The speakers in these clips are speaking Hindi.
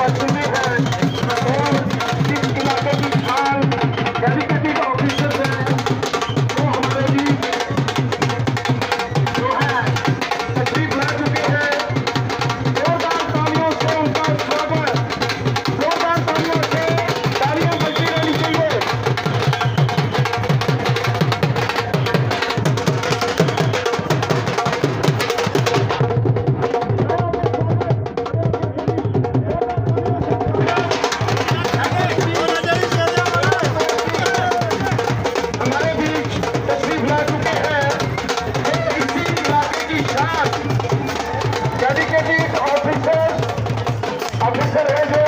चुने हैं और इस इलाके की शान डेडिकेटेड ऑफिसर्स हैं वो हमारे लिए जो है तशरीफ ला चुके हैं। जोरदार तालियों से उनका स्वागत, जोरदार तालियों से तालियां बजती रहनी चाहिए। हमारे बीच तशरीफ ला चुके हैं ये इसी इलाके की शान डेडिकेटेड ऑफिसर है जो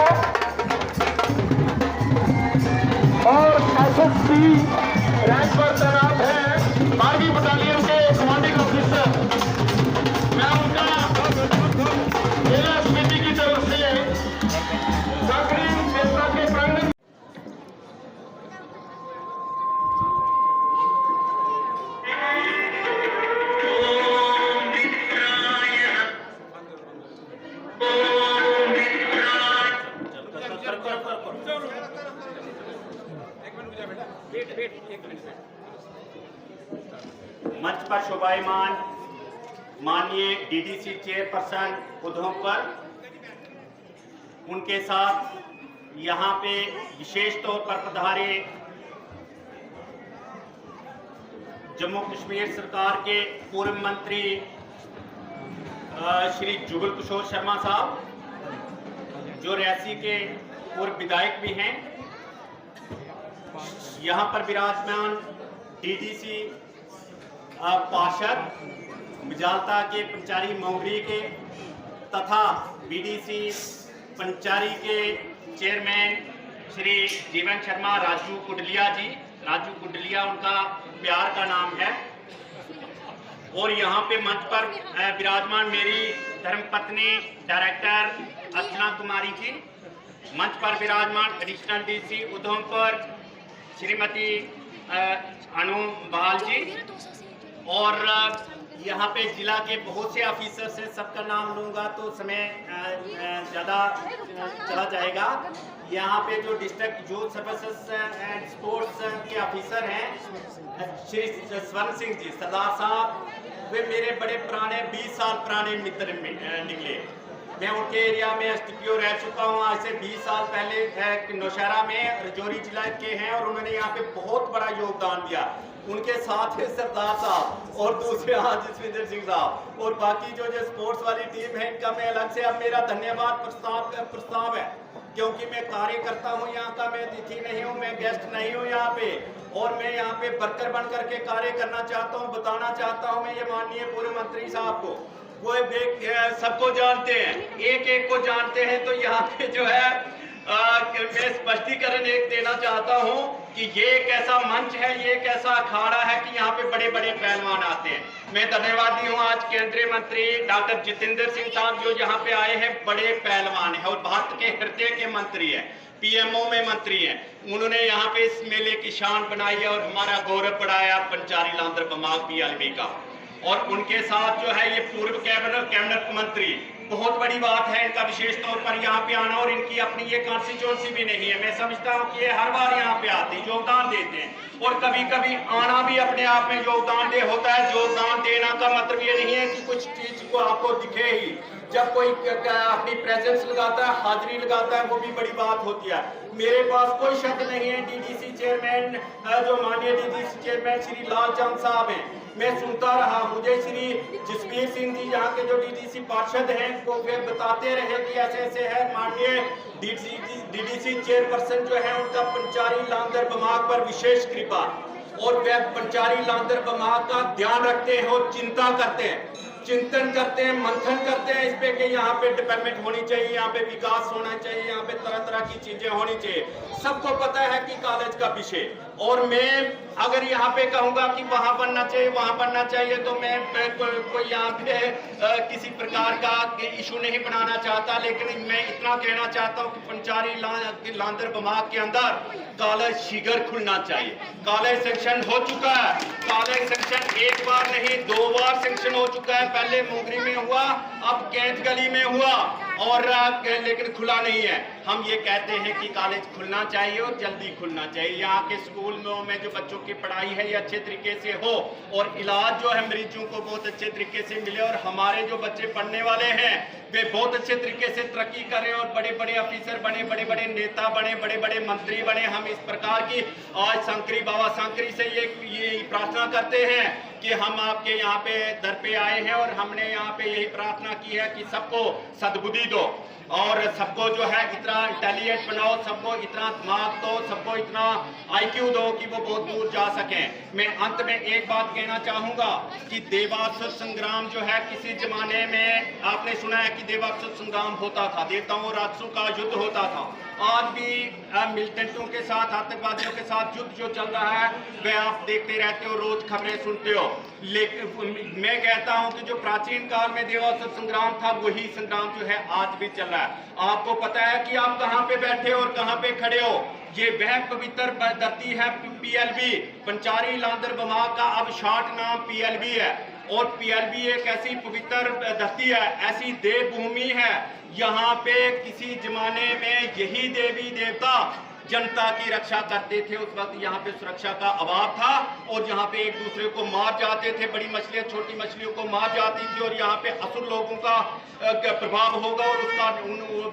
और SSP रैंक पर तैनात है 12वीं बटालियन के कमांडिंग ऑफिसर। मैं उनका जिला समिति की तरफ से जागरण चेतना के प्रांगण मंच पर शोभायमान माननीय DDC चेयरपर्सन उधमपुर, उनके साथ यहाँ पे विशेष तौर पर पधारे जम्मू कश्मीर सरकार के पूर्व मंत्री श्री जुगल किशोर शर्मा साहब, जो रियासी के पूर्व विधायक भी हैं। यहाँ पर विराजमान DDC पार्षद मिजालता के पंचारी मोंगरी के तथा BDC पंचारी के चेयरमैन श्री जीवन शर्मा राजू कुंडलिया जी, राजू कुंडलिया उनका प्यार का नाम है। और यहाँ पे मंच पर विराजमान मेरी धर्मपत्नी डायरेक्टर अर्चना कुमारी जी, मंच पर विराजमान एडिशनल DC उधमपुर श्रीमती अनु बहाल जी, और यहाँ पे जिला के बहुत से ऑफिसर से सबका नाम लूँगा तो समय ज़्यादा चला जाएगा। यहाँ पे जो district youth services and sports के ऑफिसर हैं श्री स्वर्ण सिंह जी सरदार साहब, वे मेरे बड़े पुराने 20 साल पुराने मित्र निकले। मैं उनके एरिया में STPO रह चुका हूँ आज से 20 साल पहले नौशहरा में, रजौरी जिला के हैं और उन्होंने यहाँ पे बहुत बड़ा योगदान दिया। उनके साथ है सरदार साहब और दूसरे हाथ जसविंदर सिंह साहब और बाकी जो स्पोर्ट्स वाली टीम है, इनका मैं अलग से अब मेरा धन्यवाद प्रस्ताव है, क्योंकि मैं कार्य करता हूँ यहाँ का, मैं अतिथि नहीं हूँ, मैं गेस्ट नहीं हूँ यहाँ पे, और मैं यहाँ पे वर्कर बन करके कार्य करना चाहता हूँ। बताना चाहता हूँ मैं ये माननीय पूर्व मंत्री साहब को, वो सबको जानते हैं, एक एक को जानते हैं, तो यहाँ पे जो है मैं स्पष्टीकरण एक देना चाहता हूँ कि ये एक ऐसा मंच है, ये एक ऐसा अखाड़ा है कि यहाँ पे बड़े बड़े पहलवान आते हैं। मैं धन्यवादी हूँ आज केंद्रीय मंत्री डॉक्टर जितेंद्र सिंह साहब जो यहाँ पे आए हैं, बड़े पहलवान हैं और भारत के हृदय के मंत्री हैं, PMO में मंत्री हैं। उन्होंने यहाँ पे इस मेले की शान बनाई है और हमारा गौरव बढ़ाया पंचारी लांदर बमाग PLB का। और उनके साथ जो है ये पूर्व कैबिनेट मंत्री, बहुत बड़ी बात है इनका विशेष तौर पर यहाँ पे आना, और इनकी अपनी ये कॉन्स्टिट्यूंसी भी नहीं है। मैं समझता हूँ कि ये हर बार यहाँ पे आते हैं, योगदान देते हैं, और कभी कभी आना भी अपने आप में योगदान दे होता है। योगदान देना का मतलब ये नहीं है कि कुछ चीज को आपको दिखे ही, जब कोई अपनी प्रेजेंस लगाता है, हाजिरी लगाता है, वो भी बड़ी बात होती है। मेरे पास कोई शक नहीं है, DDC चेयरमैन जो माननीय DDC चेयरमैन श्री लालचंद साहब हैं, मैं सुनता रहा, मुझे श्री जसवीर सिंह जी यहाँ के जो DDC पार्षद हैं वो वे बताते रहे कि ऐसे ऐसे है। माननीय DDC चेयरपर्सन जो है उनका पंचारी लांदर बमाग पर विशेष कृपा, और वे पंचारी लांदर बमाग का ध्यान रखते हैं और चिंता करते हैं, चिंतन करते हैं, मंथन करते हैं इस पे कि यहाँ पे डेवलपमेंट होनी चाहिए, यहाँ पे विकास होना चाहिए, यहाँ पे तरह तरह की चीजें होनी चाहिए। सबको पता है कि कॉलेज का विषय, और मैं अगर यहाँ पे कहूँगा कि वहाँ बनना चाहिए, वहाँ बनना चाहिए, तो मैं कोई यहाँ पे किसी प्रकार का इशू नहीं बनाना चाहता, लेकिन मैं इतना कहना चाहता हूँ कि पंचारी लांदर बमाग के अंदर कॉलेज शीघ्र खुलना चाहिए। कॉलेज सेक्शन हो चुका है, कॉलेज सेक्शन एक बार नहीं 2 बार सेक्शन हो चुका है, पहले मोगरी में हुआ, अब कैंच गली में हुआ, और लेकिन खुला नहीं है। हम ये कहते हैं कि कॉलेज खुलना चाहिए और जल्दी खुलना चाहिए। यहाँ के स्कूलों में जो बच्चों की पढ़ाई है ये अच्छे तरीके से हो और इलाज जो है मरीजों को बहुत अच्छे तरीके से मिले और हमारे जो बच्चे पढ़ने वाले हैं वे बहुत अच्छे तरीके से तरक्की करें और बड़े बड़े ऑफिसर बने, बड़े बड़े नेता बने, बड़े बड़े मंत्री बने। हम इस प्रकार की आज शंकरी बाबा शंकरी से ये प्रार्थना करते हैं कि हम आपके यहाँ पे दर पे आए हैं और हमने यहाँ पे यही प्रार्थना की है कि सबको सद्बुद्धि दो और सबको जो है इतना इंटेलिजेंट बनाओ, सबको इतना दिमाग दो, सबको इतना IQ दो कि वो बहुत दूर जा सकें। मैं अंत में एक बात कहना चाहूँगा कि देवासुर संग्राम जो है किसी जमाने में आपने सुना है कि देवासुर संग्राम होता था, देवताओं और राक्षसों का युद्ध होता था। आज भी मिलिटेंटों के साथ, आतंकवादियों के साथ युद्ध जो चल रहा है वह आप देखते रहते हो, रोज खबरें सुनते हो। लेकिन मैं कहता हूं कि जो प्राचीन काल में देवासुर संग्राम था वही संग्राम जो है आज भी चल रहा है। आपको पता है कि आप कहां पे बैठे हो और कहां पे खड़े हो। ये वह पवित्र धरती है PLB, पंचारी लांदर बमा का अब शॉर्ट नाम PLB है और PLB एक ऐसी पवित्र धरती है, ऐसी देवभूमि है। यहाँ पे किसी जमाने में यही देवी देवता जनता की रक्षा करते थे। उस वक्त यहाँ पे सुरक्षा का अभाव था और यहाँ पे एक दूसरे को मार जाते थे, बड़ी मछलियाँ छोटी मछलियों को मार जाती थी और यहाँ पे असुर लोगों का प्रभाव होगा और उसका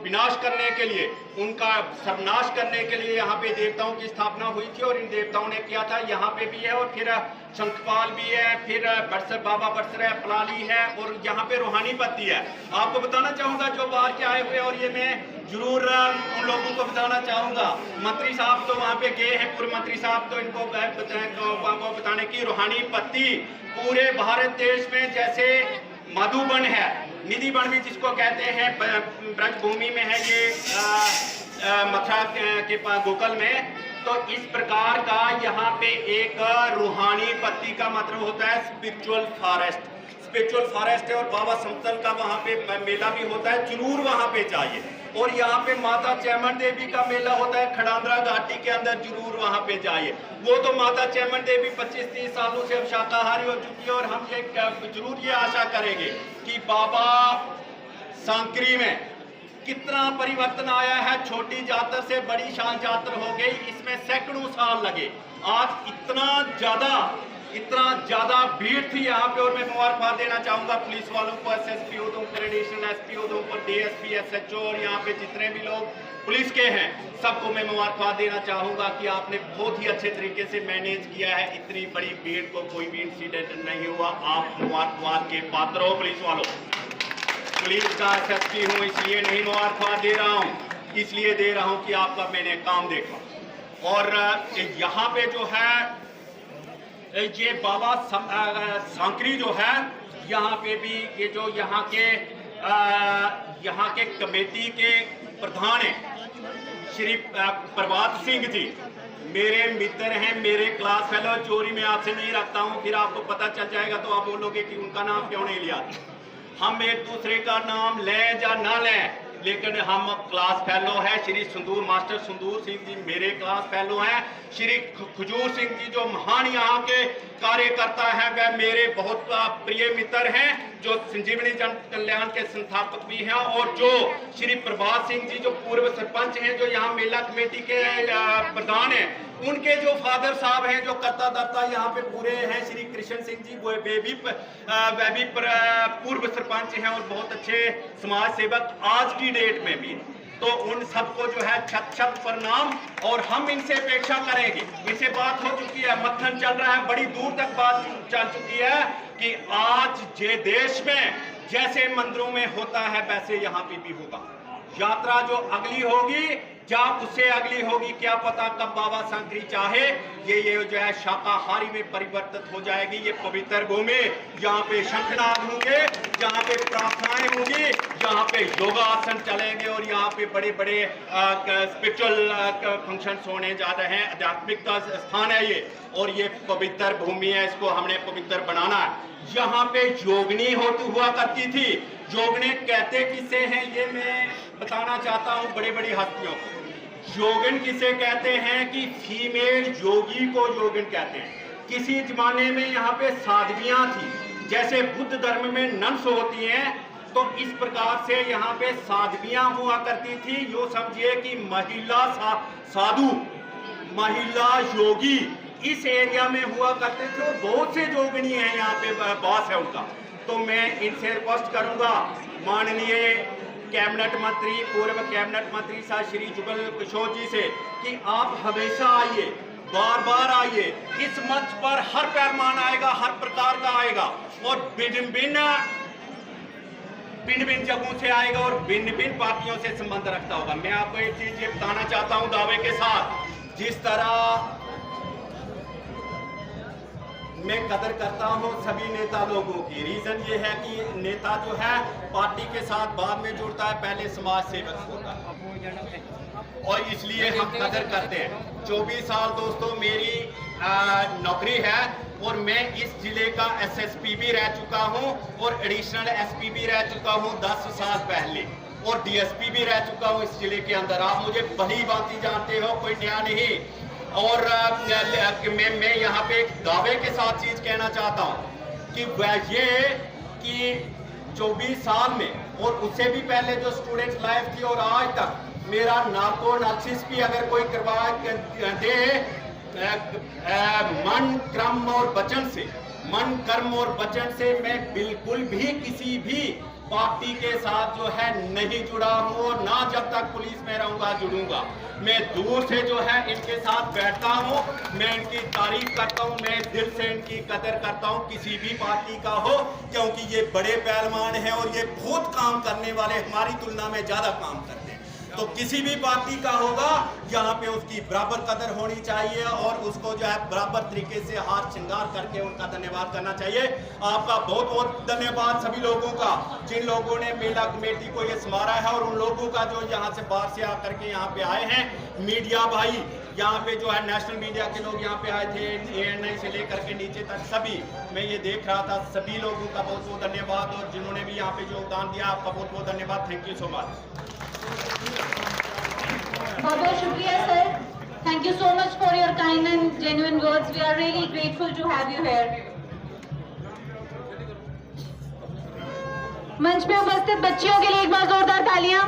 विनाश करने के लिए, उनका सर्वनाश करने के लिए यहाँ पे देवताओं की स्थापना हुई थी और इन देवताओं ने किया था। यहाँ पे भी है और फिर शंखपाल भी है, फिर बरसर बाबा बरसर है, पलाली है और यहाँ पे रूहानी पत्ती है। आपको बताना चाहूँगा जो बाहर के आए हुए और ये मैं जरूर उन लोगों को बताना चाहूँगा, मंत्री साहब तो वहाँ पे गए हैं, पूर्व मंत्री साहब तो इनको बताने की रूहानी पत्ती पूरे भारत देश में जैसे मधुबन है, निधि बन भी जिसको कहते हैं, ब्रज भूमि में है ये मथुरा के गोकुल में, तो इस प्रकार का यहाँ पे एक रूहानी पत्ती का मतलब होता है स्पिरिचुअल फॉरेस्ट। स्पिरिचुअल फॉरेस्ट है और बाबा समतल का वहाँ पे मेला भी होता है, जरूर वहाँ पे जाइए। और यहाँ पे माता चैमन देवी का मेला होता है खड़ांदरा घाटी के अंदर, जरूर वहाँ पे जाइए। वो तो माता चैमन देवी 25-30 सालों से अब शाकाहारी हो चुकी है और हम ये जरूर ये आशा करेंगे कि बाबा सांकरी में कितना परिवर्तन आया है। छोटी जातर से बड़ी शान जातर हो गई, इसमें सैकड़ों साल लगे। आज इतना ज्यादा भीड़ थी यहाँ पे और मैं मुबारकबाद देना चाहूंगा पुलिस वालों को, SSP Udhampur, additional SP Udhampur, DSP, SHO और यहाँ पे जितने भी लोग पुलिस के हैं सबको मैं मुबारकबाद देना चाहूंगा कि आपने बहुत ही अच्छे तरीके से मैनेज किया है। इतनी बड़ी भीड़ को कोई भी इंसिडेंट नहीं हुआ। आप मुबारकबाद के पात्र हो पुलिस वालों। पुलिस का SSP हूँ इसलिए नहीं मुबारकबाद दे रहा हूँ, इसलिए दे रहा हूँ कि आपका मैंने काम देखा। और यहाँ पे जो है ये बाबा सांकरी जो है, यहाँ पे भी ये जो यहाँ के कमेटी के प्रधान हैं श्री प्रभात सिंह जी, मेरे मित्र हैं, मेरे क्लास फेलो। चोरी में आपसे नहीं रखता हूँ, फिर आपको पता चल जाएगा तो आप बोलोगे कि उनका नाम क्यों नहीं लिया। हम एक दूसरे का नाम लें या ना लें, लेकिन हम क्लास फेलो है। श्री संदूर मास्टर संदूर सिंह जी मेरे क्लास फेलो हैं। श्री खजूर सिंह जी जो महान यहाँ के कार्यकर्ता हैं वह मेरे बहुत प्रिय मित्र हैं, जो संजीवनी जन कल्याण के संस्थापक भी हैं। और जो श्री प्रभात सिंह जी जो पूर्व सरपंच हैं, जो यहाँ मेला कमेटी के प्रधान हैं, उनके जो फादर साहब हैं जो कर्ता धर्ता यहाँ पे पूरे हैं, श्री कृष्ण सिंह जी वो वे भी पूर्व सरपंच हैं और बहुत अच्छे समाज सेवक आज की डेट में भी। तो उन सबको जो है छत छत प्रणाम। और हम इनसे अपेक्षा करेंगे, इनसे बात हो चुकी है, मंथन चल रहा है, बड़ी दूर तक बात चल चुकी है कि आज ये देश में जैसे मंदिरों में होता है वैसे यहाँ पे भी होगा। यात्रा जो अगली होगी या उससे अगली होगी क्या पता, कब बाबा शंकरी चाहे ये जो है शाकाहारी में परिवर्तित हो जाएगी। ये पवित्र भूमि, यहाँ पे शंखनाद होंगे, यहाँ पे प्रार्थनाएं होंगी, यहाँ पे योगासन चलेंगे और यहाँ पे बड़े बड़े स्पिरिचुअल फंक्शंस होने जा रहे हैं। आध्यात्मिक का स्थान है ये और ये पवित्र भूमि है, इसको हमने पवित्र बनाना है। यहाँ पे योगिनी हुआ करती थी। योगिनी कहते किसे हैं ये मैं बताना चाहता हूँ बड़ी बड़ी हस्तियों को। योगिन किसे कहते हैं कि फीमेल योगी को योगिन कहते हैं। किसी जमाने में यहाँ पे साधवियाँ थी, जैसे बुद्ध धर्म में नन्स होती हैं, तो इस प्रकार से यहाँ पे साधवियां हुआ करती थी। यो समझिए कि महिला साधु, महिला योगी इस एरिया में हुआ करते थे और बहुत से जोगिनी हैं यहाँ पे, बॉस है उनका। तो मैं इनसे रिक्वेस्ट करूंगा माननीय कैबिनेट मंत्री, पूर्व कैबिनेट मंत्री साहब श्री जुगल किशोर जी से कि आप हमेशा आइए, बार बार आइए। इस मंच पर हर पैरमान आएगा, हर प्रकार का आएगा और भिन्न भिन्न जगहों से आएगा और भिन्न भिन्न पार्टियों से संबंध रखता होगा। मैं आपको एक चीज ये बताना चाहता हूं दावे के साथ, जिस तरह मैं कदर करता हूं सभी नेता लोगों की। रीजन ये है कि नेता जो है पार्टी के साथ बाद में जुड़ता है, पहले समाज सेवक होता है और इसलिए हम कदर करते हैं। 24 साल दोस्तों मेरी नौकरी है और मैं इस जिले का एसएसपी भी रह चुका हूं और एडिशनल एसपी भी रह चुका हूं 10 साल पहले और डीएसपी भी रह चुका हूं इस जिले के अंदर। आप मुझे भली भांति जानते हो, कोई नया नहीं। और मैं यहाँ पे एक दावे के साथ चीज कहना चाहता हूँ कि वह ये कि 24 साल में और उससे भी पहले जो स्टूडेंट लाइफ थी और आज तक मेरा नार्को एनालिसिस भी अगर कोई करवा दे मन कर्म और वचन से, मन कर्म और वचन से मैं बिल्कुल भी किसी भी पार्टी के साथ जो है नहीं जुड़ा हूं और ना जब तक पुलिस में रहूंगा जुड़ूंगा। मैं दूर से जो है इनके साथ बैठता हूं, मैं इनकी तारीफ करता हूं, मैं दिल से इनकी कदर करता हूं किसी भी पार्टी का हो, क्योंकि ये बड़े पहलवान हैं और ये बहुत काम करने वाले, हमारी तुलना में ज्यादा काम करते हैं। तो किसी भी पार्टी का होगा यहाँ पे उसकी बराबर कदर होनी चाहिए और उसको जो है बराबर तरीके से हाथ श्रृंगार करके उनका धन्यवाद करना चाहिए। आपका बहुत बहुत धन्यवाद सभी लोगों का जिन लोगों ने मेला कमेटी को ये संवारा है और उन लोगों का जो यहाँ से बाहर से आकर के यहाँ पे आए हैं। मीडिया भाई यहाँ पे जो है नेशनल मीडिया के लोग यहाँ पे आए थे, ANI से लेकर के नीचे तक सभी मैं ये देख रहा था। सभी लोगों का बहुत बहुत धन्यवाद और जिन्होंने भी यहाँ पे योगदान दिया आपका बहुत बहुत धन्यवाद। Thank you so much. बहुत बहुत शुक्रिया sir, thank you so much for your kind and genuine words, we are really grateful to have you here. मंच पे उपस्थित बच्चियों के लिए एक बार जोरदार तालियां।